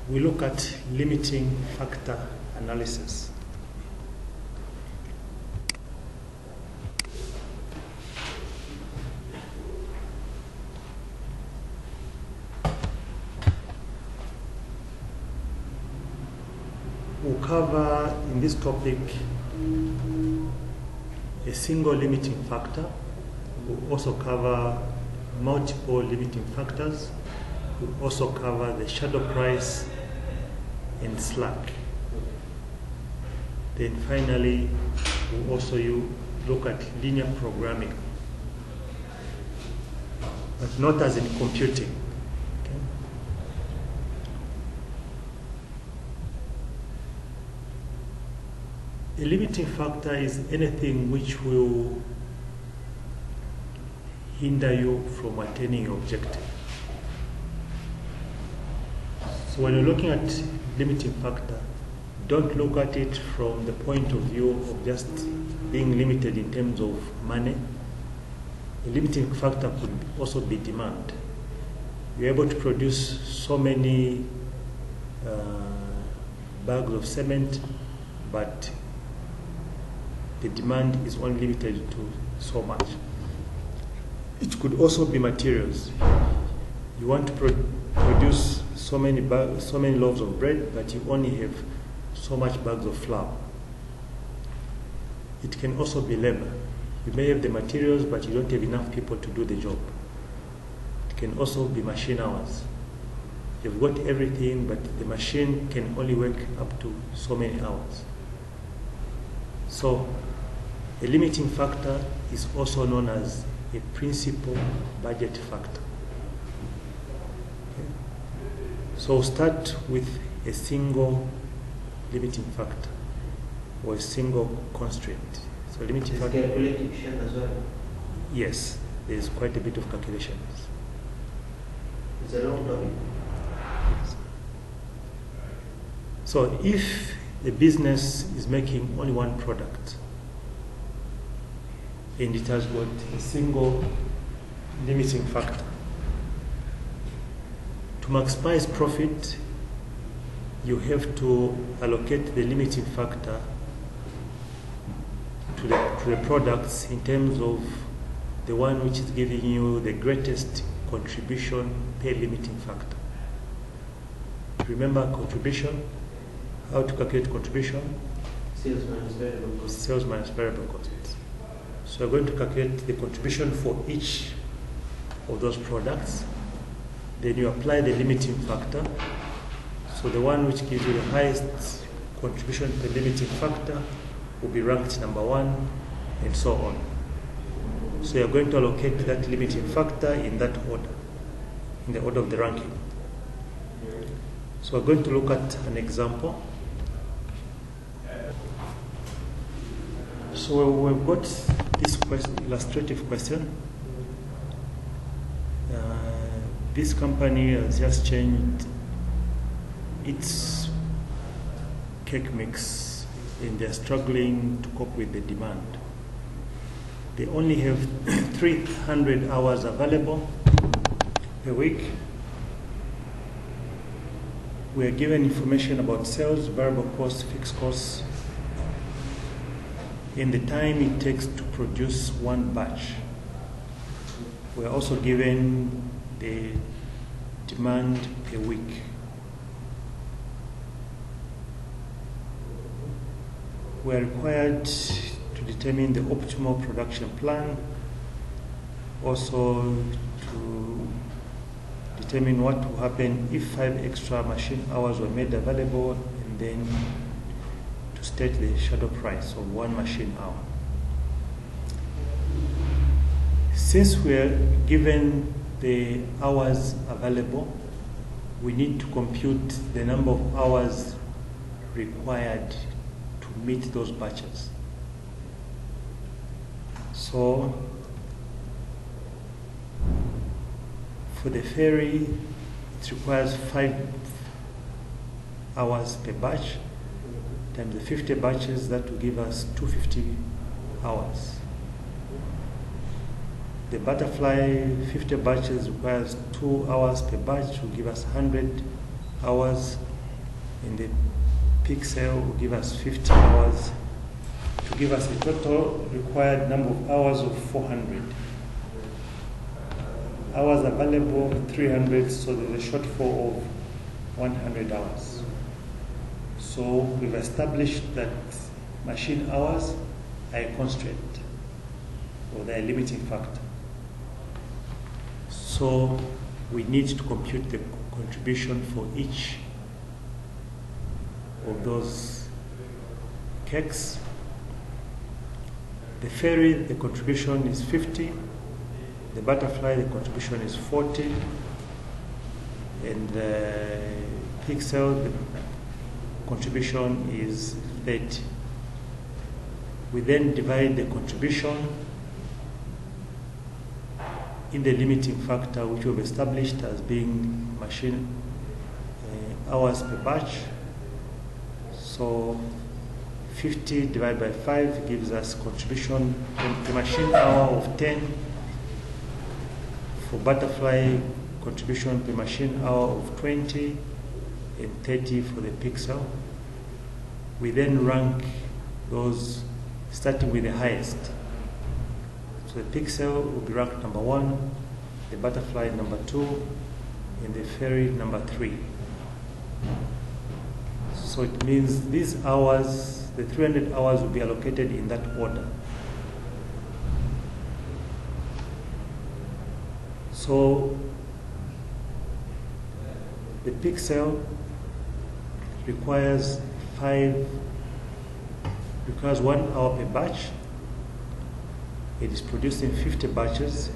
we look at limiting factor analysis. We'll cover in this topic a single limiting factor. We'll also cover multiple limiting factors. We'll also cover the shadow price and slack. Then finally, we'll also look at linear programming, but not as in computing. Okay? A limiting factor is anything which will hinder you from attaining your objective. So when you're looking at limiting factor, don't look at it from the point of view of just being limited in terms of money. A limiting factor could also be demand. You're able to produce so many bags of cement, but the demand is only limited to so much. It could also be materials. You want to produce so many loaves of bread, but you only have so much bags of flour. It can also be labor. You may have the materials, but you don't have enough people to do the job. It can also be machine hours. You've got everything, but the machine can only work up to so many hours. So a limiting factor is also known as a principal budget factor. Okay. So start with a single limiting factor or a single constraint. So limiting factor. Calculation as well? Yes, there is quite a bit of calculations. It's a long topic. Yes. So if the business is making only one product and it has got a single limiting factor, to maximize profit, you have to allocate the limiting factor to the products in terms of the one which is giving you the greatest contribution per limiting factor. Remember contribution? How to calculate contribution? Sales minus variable cost. Sales minus variable costs. So we're going to calculate the contribution for each of those products. Then you apply the limiting factor. So the one which gives you the highest contribution per limiting factor will be ranked number one, and so on. So you're going to allocate that limiting factor in that order, in the order of the ranking. So we're going to look at an example. So we've got this illustrative question. This company has just changed its cake mix and they're struggling to cope with the demand. They only have 300 hours available per week. We are given information about sales, variable costs, fixed costs, and the time it takes to produce one batch. We are also given the demand per week. We are required to determine the optimal production plan, also to determine what will happen if 5 extra machine hours were made available, and then to state the shadow price of 1 machine hour. Since we are given the hours available, we need to compute the number of hours required to meet those batches. So for the ferry, it requires 5 hours per batch, times the 50 batches, that will give us 250 hours. The butterfly, 50 batches requires 2 hours per batch, will give us 100 hours. in the pixel will give us 50 hours to give us a total required number of hours of 400. Hours available 300, so there's a shortfall of 100 hours. So we've established that machine hours are a constraint, or they're a limiting factor. So we need to compute the contribution for each of those cakes. The ferry, the contribution is 50. The butterfly, the contribution is 40. And the pixel, the contribution is 30. We then divide the contribution in the limiting factor, which we've established as being machine hours per batch. So 50 divided by 5 gives us contribution per machine hour of 10. For butterfly, contribution per machine hour of 20 and 30 for the pixel. We then rank those starting with the highest. So the pixel will be ranked number 1, the butterfly number 2, and the ferry number 3. So it means these hours, the 300 hours, will be allocated in that order. So the pixel requires 1 hour per batch. It is produced in 50 batches.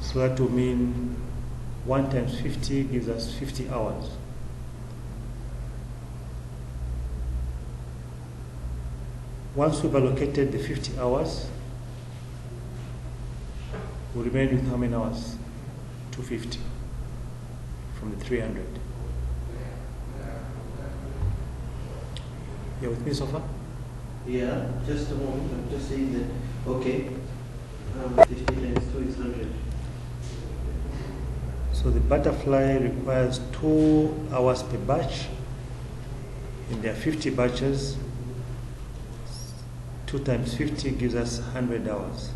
So that will mean 1 times 50 gives us 50 hours. Once we've allocated the 50 hours, we remain with how many hours? 250 from the 300. You with me so far? Yeah, just a moment. I'm just saying that, okay, 50 times 2 is 100. So the butterfly requires 2 hours per batch. And there are 50 batches. 2 times 50 gives us 100 hours.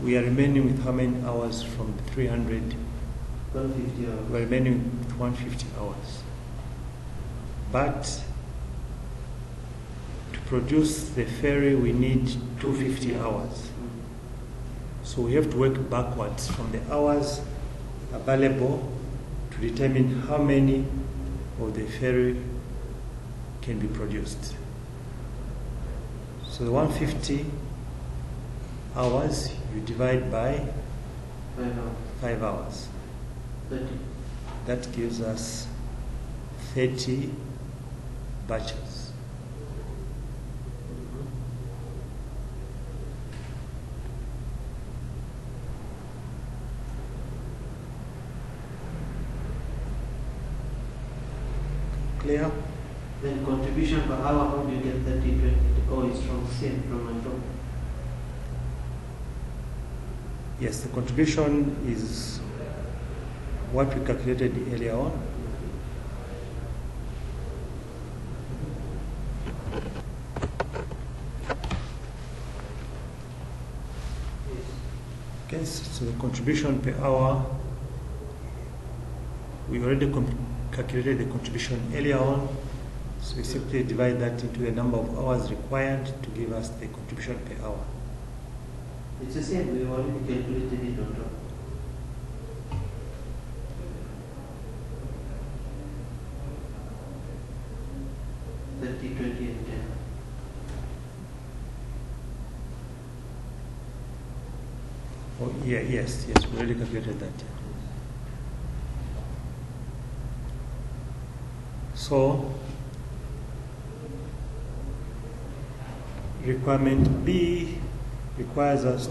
We are remaining with how many hours from the 300? 150 hours. We are remaining with 150 hours. But to produce the ferry, we need 250 hours. So we have to work backwards from the hours available to determine how many of the ferry can be produced. So the 150 hours you divide by 5 hours. 30. That gives us 30 batches. Clear? Then contribution per hour, how do you get 30, 20? Oh, it's from same from my top. Yes, the contribution is what we calculated earlier on. Okay, so the contribution per hour, we already calculated the contribution earlier on. So we simply divide that into the number of hours required to give us the contribution per hour. It's the same, we've already calculated it on top. $30, 20, and 10. Oh, yeah, yes, we already calculated that. So, requirement B requires us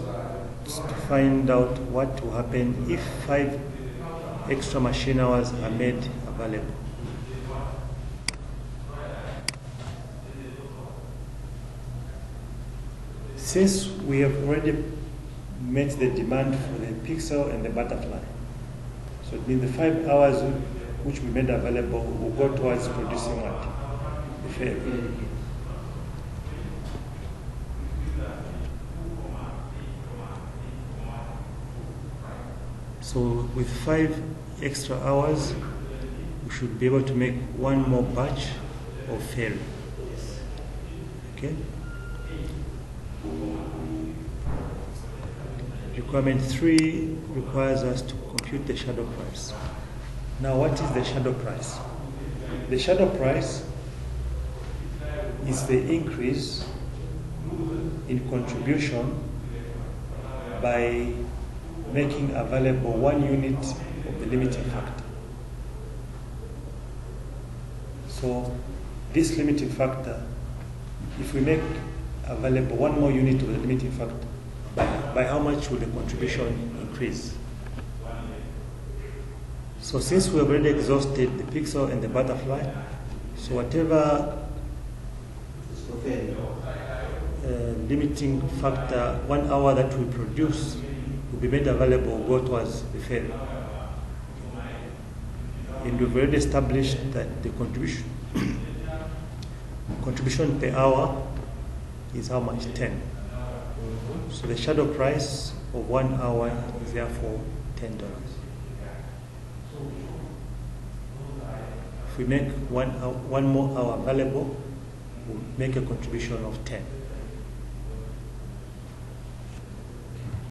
to find out what will happen if 5 extra machine hours are made available. Since we have already met the demand for the pixel and the butterfly, so So it means the 5 hours which we made available will go towards producing what? The ferry. So with 5 extra hours, we should be able to make one more batch of ferry. Okay? Requirement 3 requires us to compute the shadow price. Now, what is the shadow price? The shadow price is the increase in contribution by making available 1 unit of the limiting factor. So this limiting factor, if we make available 1 more unit of the limiting factor, by how much will the contribution increase? So since we have already exhausted the pixel and the butterfly, so whatever limiting factor 1 hour that we produce will be made available, go towards the ferry. And we've already established that the contribution per hour is how much? 10. So the shadow price of 1 hour is therefore $10. If we make one more hour available, we'll make a contribution of 10.